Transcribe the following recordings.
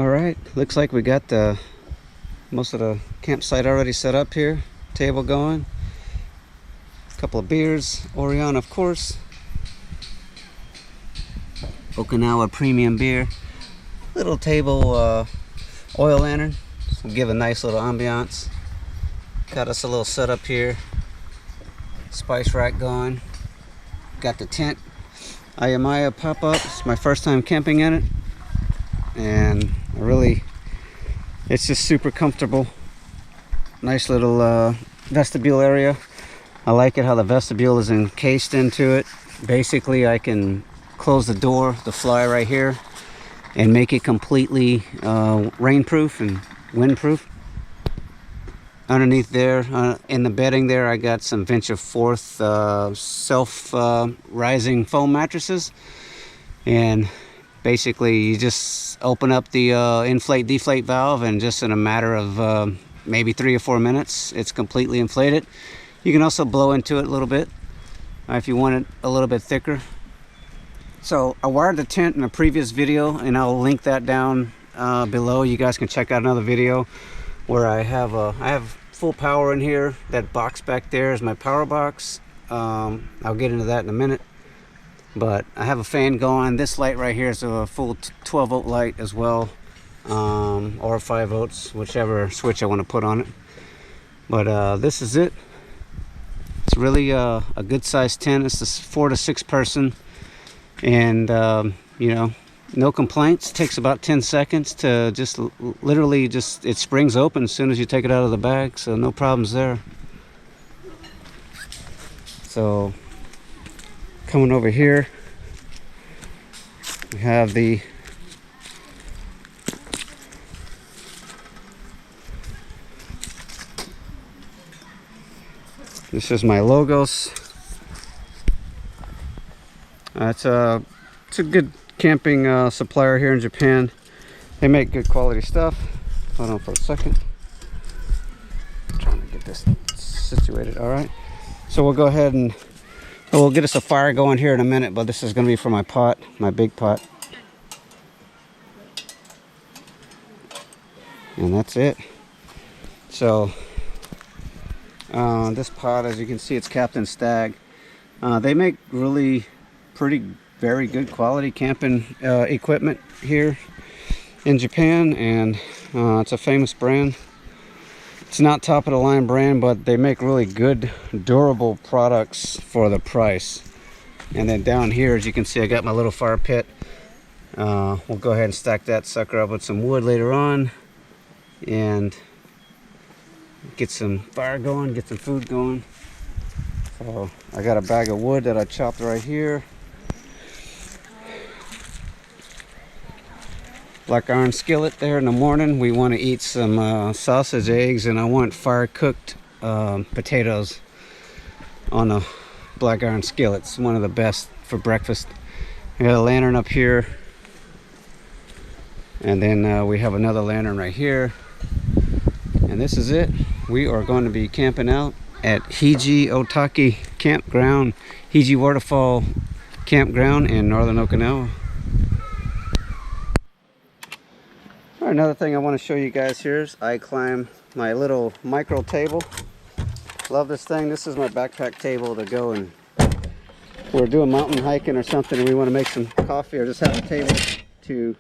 All right, looks like we got most of the campsite already set up here. Table going, a couple of beers, Orion of course, Okinawa premium beer, little table oil lantern, so give a nice little ambiance. Got us a little setup here, spice rack going, got the tent, Ayamaya pop-up. It's my first time camping in it, and it's just super comfortable. Nice little vestibule area. I like it how the vestibule is encased into it. Basically I can close the door, the fly right here, and make it completely rainproof and windproof. Underneath there, in the bedding there, I got some Venture Forth self-rising foam mattresses, and basically you just open up the inflate deflate valve, and just in a matter of maybe 3 or 4 minutes it's completely inflated. You can also blow into it a little bit if you want it a little bit thicker. So I wired the tent in a previous video, and I'll link that down below. You guys can check out another video where I have full power in here. That box back there is my power box. I'll get into that in a minute. But I have a fan going. This light right here is a full 12 volt light as well, or 5 volts, whichever switch I want to put on it. But this is it. It's really a good sized tent. It's a 4 to 6 person, and you know, no complaints. It takes about 10 seconds to just literally it springs open as soon as you take it out of the bag, so no problems there. So coming over here, we have this is my logos. It's a good camping supplier here in Japan. They make good quality stuff. Hold on for a second. I'm trying to get this situated. All right, so we'll go ahead and we'll get us a fire going here in a minute, but this is going to be for my pot, my big pot. And that's it. So this pot, as you can see, it's Captain Stag. They make really very good quality camping equipment here in Japan, and it's a famous brand. It's not top of the line brand, but they make really good durable products for the price. And then down here, as you can see, I got my little fire pit. We'll go ahead and stack that sucker up with some wood later on and get some fire going, get some food going. So I got a bag of wood that I chopped right here. Black iron skillet there in the morning. We want to eat some sausage, eggs, and I want fire cooked potatoes on a black iron skillet. It's one of the best for breakfast. I got a lantern up here, and then we have another lantern right here, and this is it. We are going to be camping out at Hiji Campground, Hiji Waterfall Campground in northern Okinawa. Another thing I want to show you guys here is I climb my little micro table. Love this thing. This is my backpack table to go, and we're doing mountain hiking or something and we want to make some coffee or just have a table to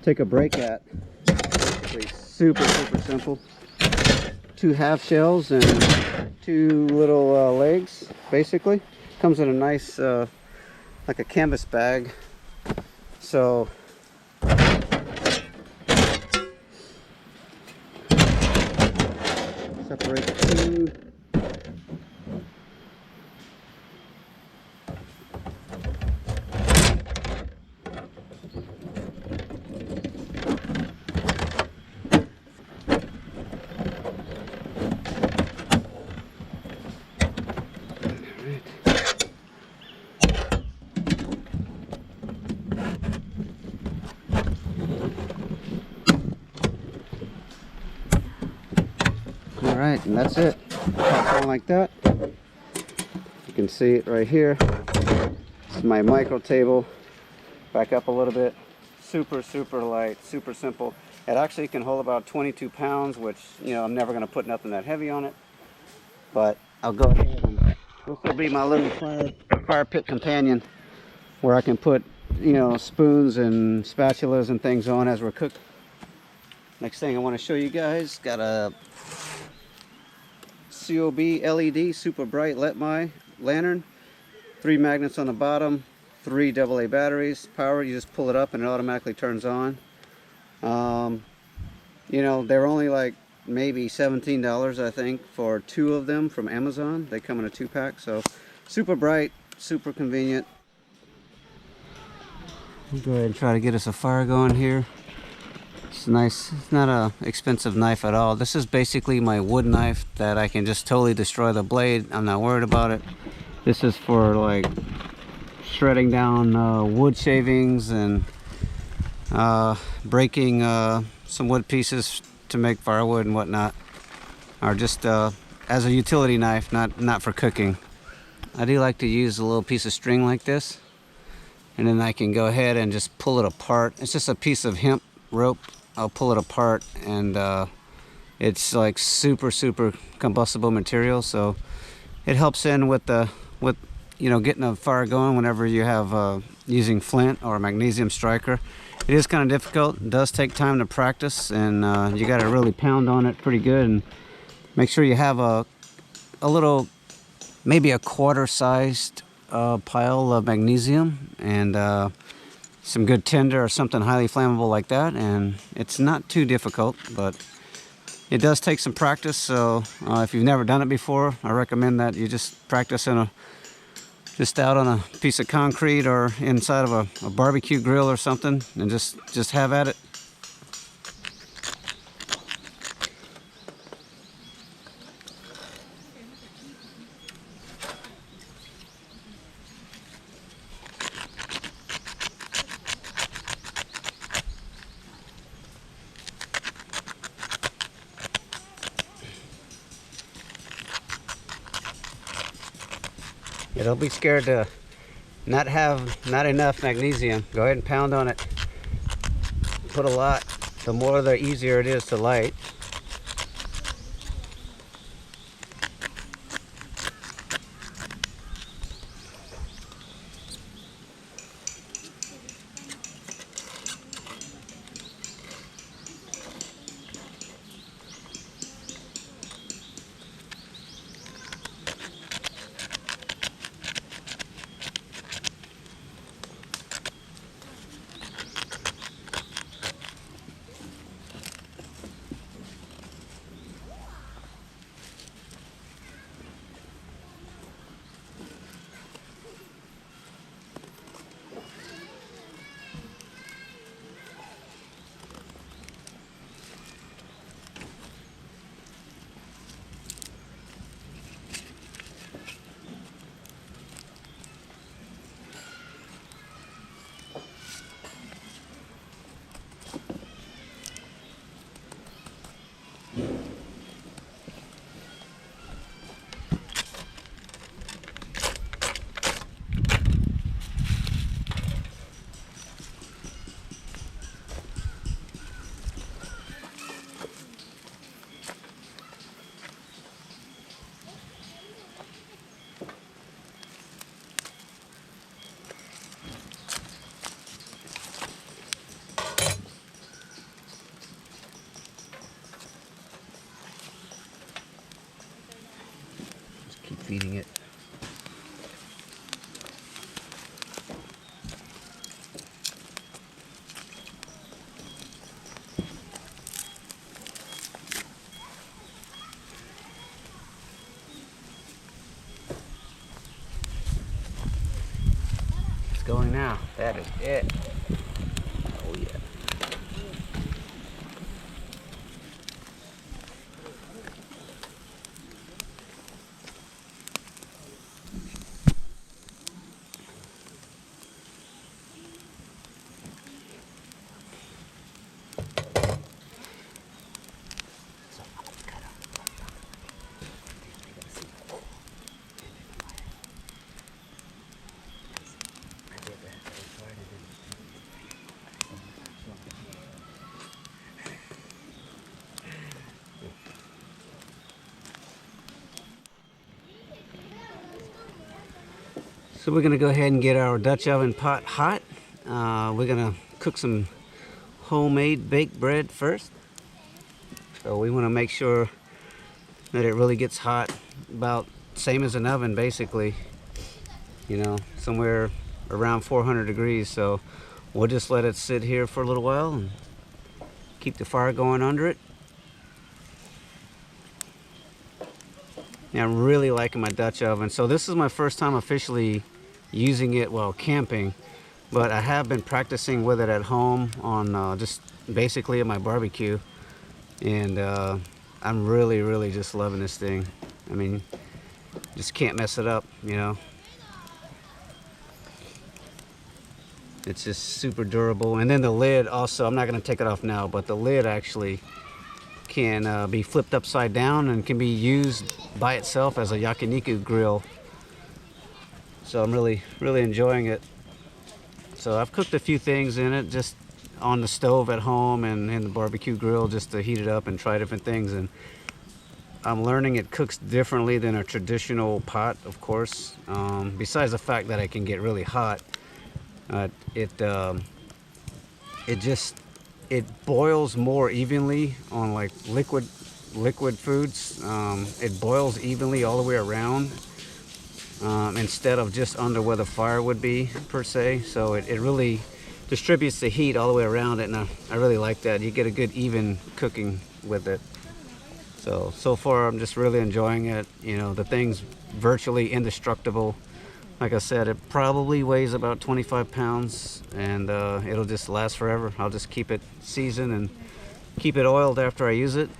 take a break at. Basically super simple. 2 half shells and 2 little legs. Basically comes in a nice like a canvas bag. So separate the 2. Alright, and that's it. Pops on like that. You can see it right here. It's my micro table. Back up a little bit. super light, super simple. It actually can hold about 22 pounds, which, you know, I'm never going to put nothing that heavy on it. But I'll go ahead and this will be my little fire pit companion, where I can put, you know, spoons and spatulas and things on as we're cooking. Next thing I want to show you guys, got a COB LED super bright Let My lantern, 3 magnets on the bottom, 3 AA batteries. Power, you just pull it up and it automatically turns on. You know, they're only like maybe $17, I think, for 2 of them from Amazon. They come in a 2-pack, so super bright, super convenient. I'll go ahead and try to get us a fire going here. It's nice. It's not a expensive knife at all. This is basically my wood knife that I can just totally destroy the blade. I'm not worried about it. This is for like shredding down wood shavings and breaking some wood pieces to make firewood and whatnot, or just as a utility knife, not for cooking. I do like to use a little piece of string like this, and then I can go ahead and just pull it apart. It's just a piece of hemp rope. I'll pull it apart, and it's like super combustible material, so it helps in with you know, getting a fire going whenever you have using flint or a magnesium striker. It is kind of difficult. It does take time to practice, and you got to really pound on it pretty good, and make sure you have a little, maybe a quarter-sized pile of magnesium and some good tinder or something highly flammable like that, and it's not too difficult, but it does take some practice. So if you've never done it before, I recommend that you just practice just out on a piece of concrete or inside of a barbecue grill or something, and just have at it. Yeah, don't be scared to not enough magnesium. Go ahead and pound on it. Put a lot. The more, the easier it is to light. Feeding it. It's going now. That is it. Oh yeah. So we're gonna go ahead and get our Dutch oven pot hot. We're gonna cook some homemade baked bread first. So we want to make sure that it really gets hot, about same as an oven basically, you know, somewhere around 400 degrees. So we'll just let it sit here for a little while and keep the fire going under it. Now I'm really liking my Dutch oven. So this is my first time officially using it while camping, but I have been practicing with it at home on just basically at my barbecue, and I'm really just loving this thing. I mean, just can't mess it up, you know. It's just super durable. And then the lid also, I'm not going to take it off now, but the lid actually can be flipped upside down and can be used by itself as a yakiniku grill. So I'm really enjoying it. So I've cooked a few things in it just on the stove at home and in the barbecue grill just to heat it up and try different things. And I'm learning it cooks differently than a traditional pot, of course. Besides the fact that it can get really hot, it boils more evenly on like liquid foods. It boils evenly all the way around, instead of just under where the fire would be per se. So it really distributes the heat all the way around it, and I really like that. You get a good even cooking with it. So far I'm just really enjoying it. You know, the thing's virtually indestructible. Like I said, it probably weighs about 25 pounds, and it'll just last forever. I'll just keep it seasoned and keep it oiled after I use it.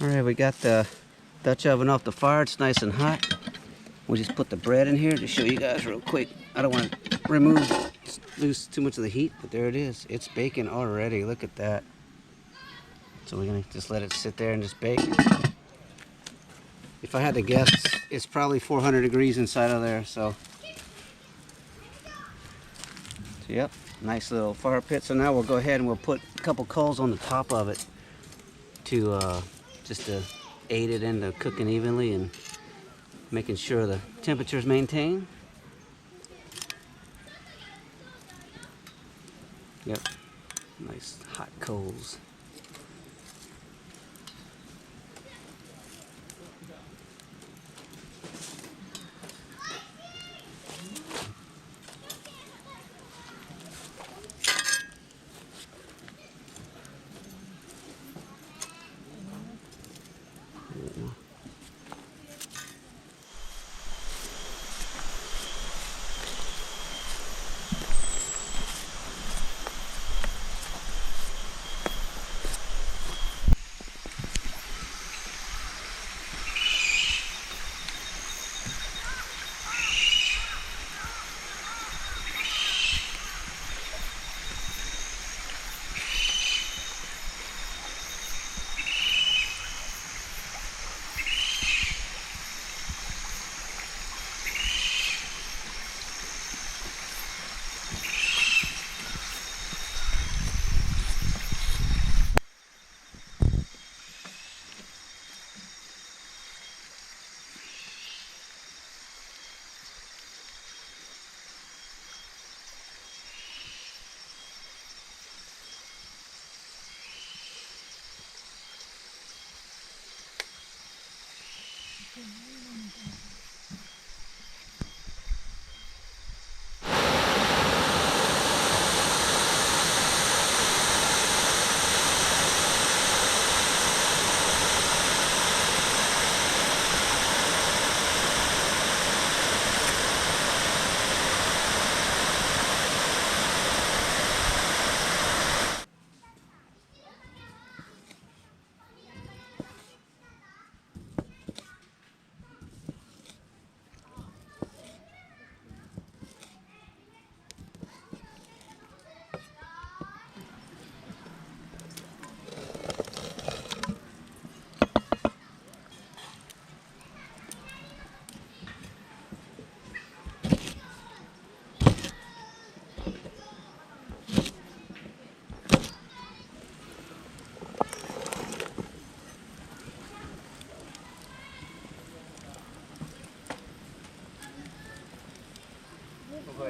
All right, we got the Dutch oven off the fire. It's nice and hot. We'll just put the bread in here to show you guys real quick. I don't want to lose too much of the heat, but there it is. It's baking already. Look at that. So we're gonna just let it sit there and just bake. If I had to guess, it's probably 400 degrees inside of there. So yep, nice little fire pit. So now we'll go ahead and we'll put a couple coals on the top of it to just to aid it into cooking evenly and making sure the temperature is maintained. Yep, nice hot coals.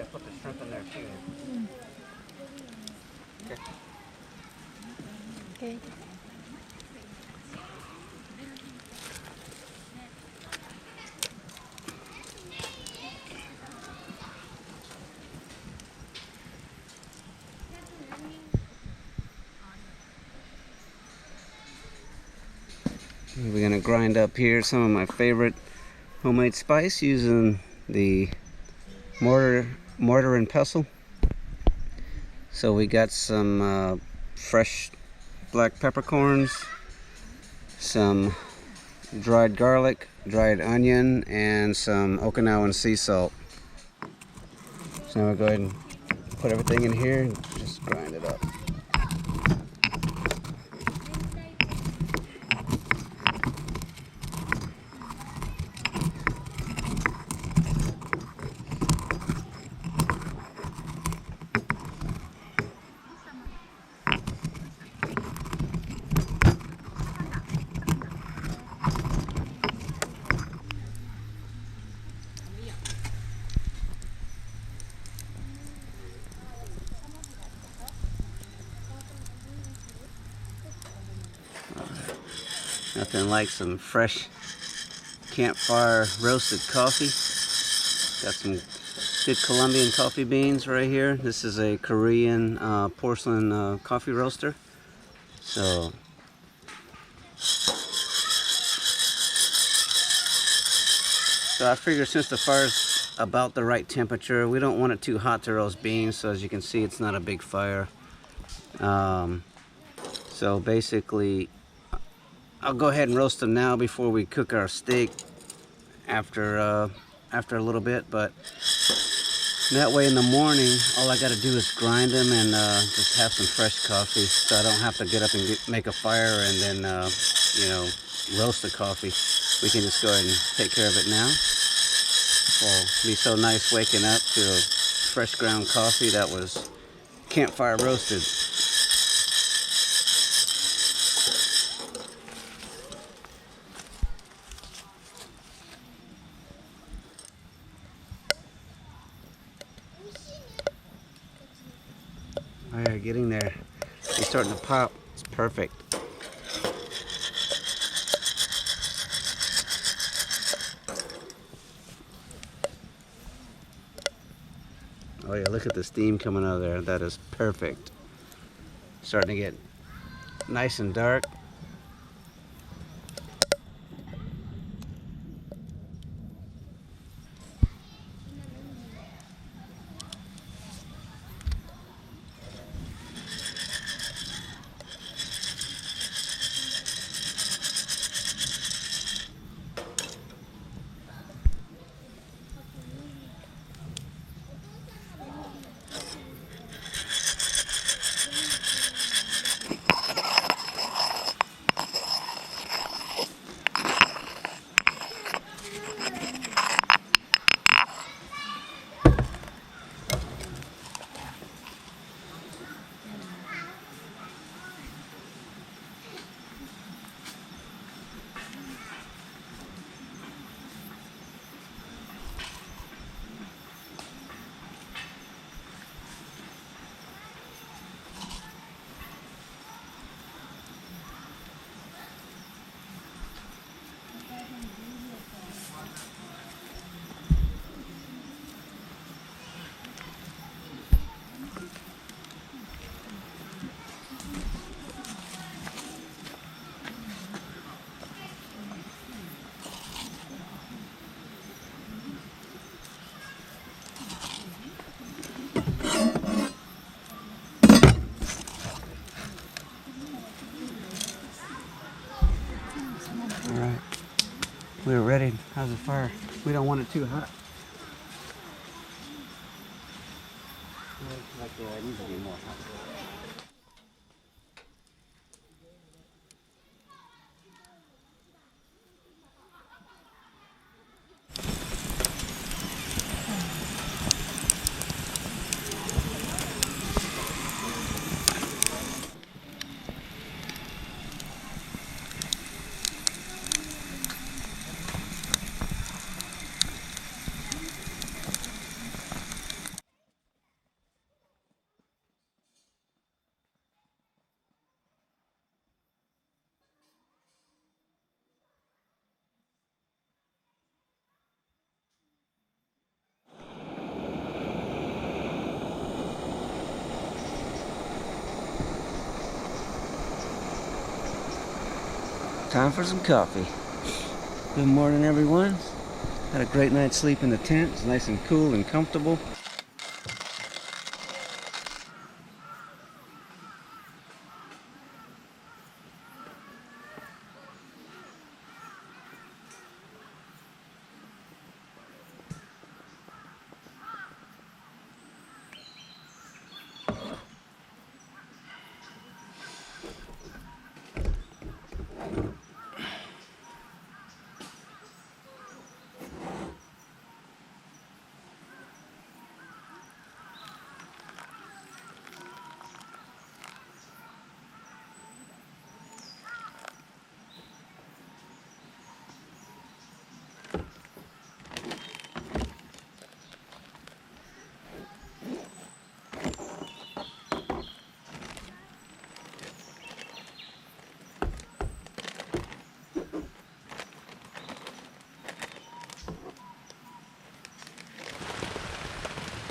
ahead and put the shrimp in there too. Okay. Okay. We're gonna grind up here some of my favorite homemade spice using the mortar and pestle. So we got some fresh black peppercorns, some dried garlic, dried onion, and some Okinawan sea salt. So now we'll go ahead and put everything in here and just grind it up. Nothing like some fresh campfire roasted coffee. Got some good Colombian coffee beans right here. This is a Korean porcelain coffee roaster. So I figure since the fire's about the right temperature, we don't want it too hot to roast beans. So as you can see, it's not a big fire. So basically, I'll go ahead and roast them now before we cook our steak after a little bit. But that way in the morning, all I got to do is grind them and just have some fresh coffee, so I don't have to get up and make a fire and then you know, roast the coffee. We can just go ahead and take care of it now. It'll be so nice waking up to a fresh ground coffee that was campfire roasted. Alright, getting there. It's starting to pop. It's perfect. Oh yeah, look at the steam coming out of there. That is perfect. Starting to get nice and dark. Alright, we're ready. How's the fire? We don't want it too hot. It needs to be more hot. Time for some coffee. Good morning, everyone. Had a great night's sleep in the tent. It's nice and cool and comfortable.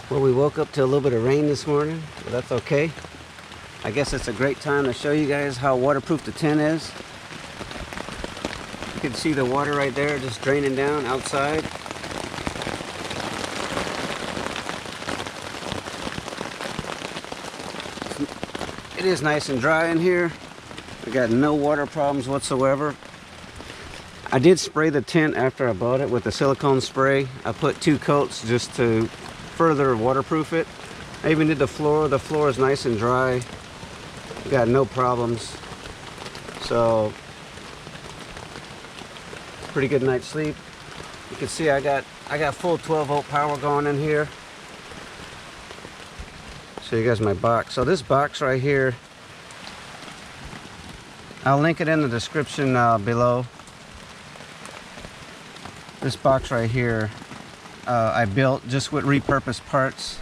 Well, we woke up to a little bit of rain this morning, but that's okay. I guess it's a great time to show you guys how waterproof the tent is. You can see the water right there just draining down outside. It is nice and dry in here. We got no water problems whatsoever. I did spray the tent after I bought it with the silicone spray. I put 2 coats just to further waterproof it. I even did the floor. The floor is nice and dry. Got no problems. So pretty good night's sleep. You can see I got full 12-volt power going in here. Show you guys my box. So this box right here, I'll link it in the description below. This box right here I built just with repurposed parts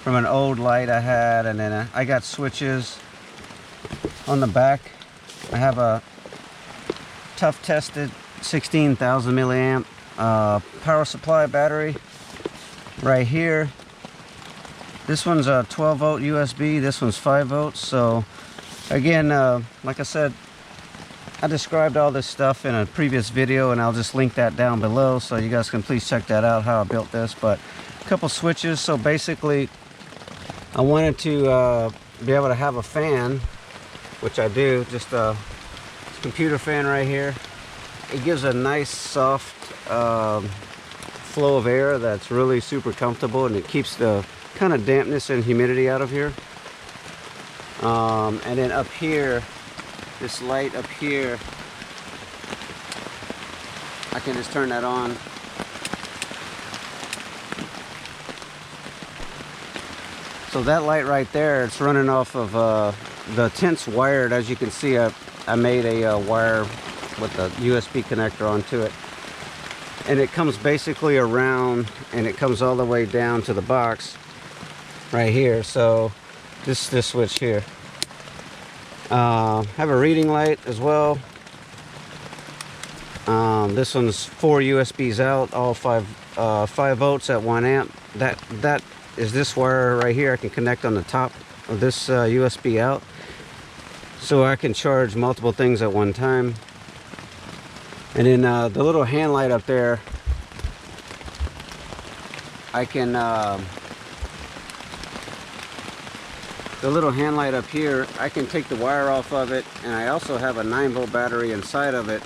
from an old light I had, and then I got switches on the back. I have a tough tested 16,000 milliamp power supply battery right here. This one's a 12-volt USB, this one's 5 volts. So again, like I said, I described all this stuff in a previous video, and I'll just link that down below so you guys can please check that out, how I built this. But a couple switches. So basically I wanted to be able to have a fan, which I do, just a computer fan right here. It gives a nice soft flow of air that's really super comfortable, and it keeps the kind of dampness and humidity out of here. And then up here, this light up here, I can just turn that on. So that light right there, it's running off of the tent's wired. As you can see, I made a wire with a USB connector onto it, and it comes basically around, and it comes all the way down to the box right here. So this switch here. Have a reading light as well. This one's 4 USBs out, all 5 volts at 1 amp. That is this wire right here. I can connect on the top of this USB out, so I can charge multiple things at one time. And then the little hand light up there, I can the little hand light up here, I can take the wire off of it, and I also have a 9-volt battery inside of it.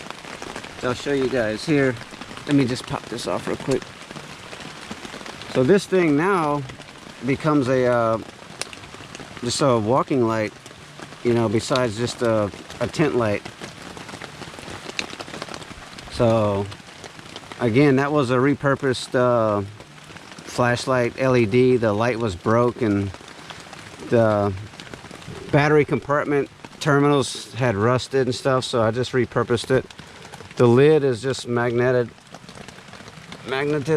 So I'll show you guys here. Let me just pop this off real quick. So this thing now becomes a just a walking light, you know, besides just a tent light. So again, that was a repurposed flashlight LED. The light was broke, and the battery compartment terminals had rusted and stuff, so I just repurposed it. The lid is just magneted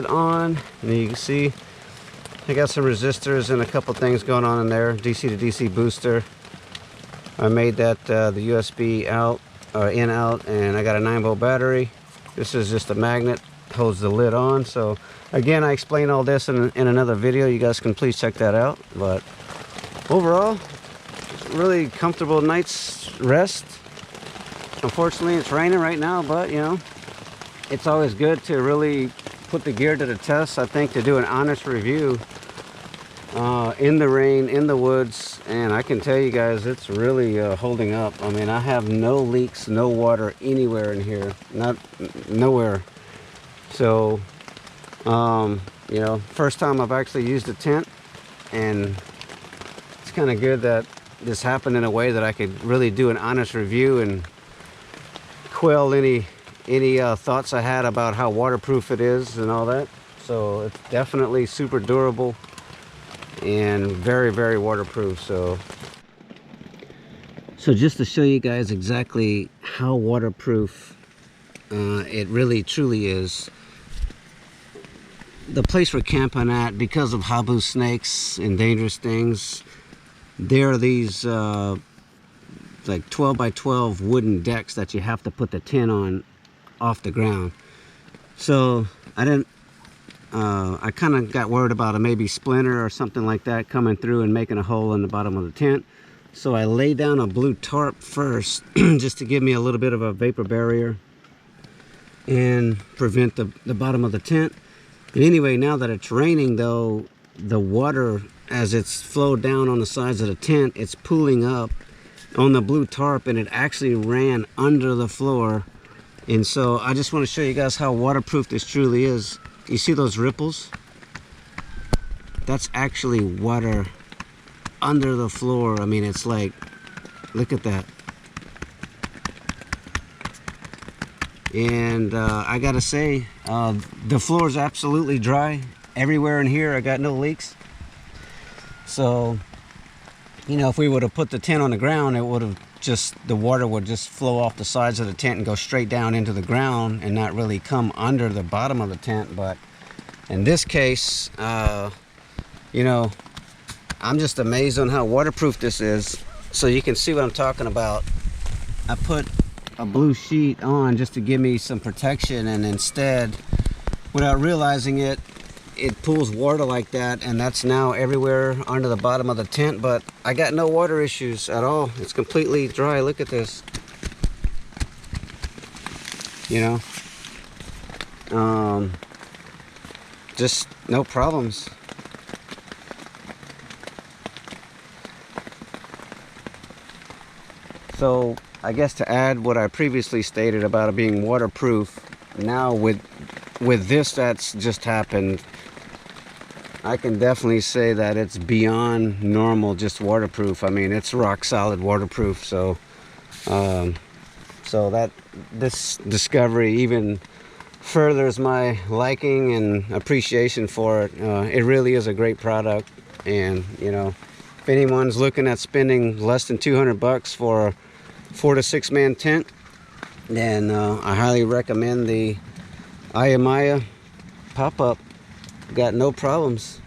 on, and you can see I got some resistors and a couple things going on in there. DC to DC booster. I made that the USB out, in out, and I got a 9-volt battery. This is just a magnet, holds the lid on. So again, I explain all this in another video. You guys can please check that out. But overall, really comfortable night's rest. Unfortunately, it's raining right now, but you know, it's always good to really put the gear to the test, I think, to do an honest review in the rain, in the woods. And I can tell you guys, it's really holding up. I mean, I have no leaks, no water anywhere in here, nowhere. So you know, first time I've actually used a tent, and it's kind of good that this happened in a way that I could really do an honest review and quell any thoughts I had about how waterproof it is and all that. So it's definitely super durable and very, very waterproof. So just to show you guys exactly how waterproof it really truly is, the place we're camping at, because of habu snakes and dangerous things, there are these like 12 by 12 wooden decks that you have to put the tent on off the ground. So I kind of got worried about a maybe splinter or something like that coming through and making a hole in the bottom of the tent. So I laid down a blue tarp first just to give me a little bit of a vapor barrier and prevent the bottom of the tent. And anyway, now that it's raining though, the water, as it's flowed down on the sides of the tent, it's pooling up on the blue tarp, and it actually ran under the floor. And so I just want to show you guys how waterproof this truly is. You see those ripples? That's actually water under the floor. I mean, it's like, look at that. And I gotta say, the floor is absolutely dry everywhere in here. I got no leaks. So, you know, if we would have put the tent on the ground, it would have just, the water would just flow off the sides of the tent and go straight down into the ground and not really come under the bottom of the tent. But in this case, you know, I'm just amazed on how waterproof this is. So you can see what I'm talking about. I put a blue sheet on just to give me some protection, and instead, without realizing it, it pools water like that, and that's now everywhere under the bottom of the tent. But I got no water issues at all. It's completely dry. Look at this. You know, just no problems. So I guess to add what I previously stated about it being waterproof, now with this that's just happened, I can definitely say that it's beyond normal just waterproof. I mean, it's rock solid waterproof. So so that this discovery even furthers my liking and appreciation for it. It really is a great product. And you know, if anyone's looking at spending less than $200 for a 4 to 6 man tent, then I highly recommend the Ayamaya pop-up. Got no problems.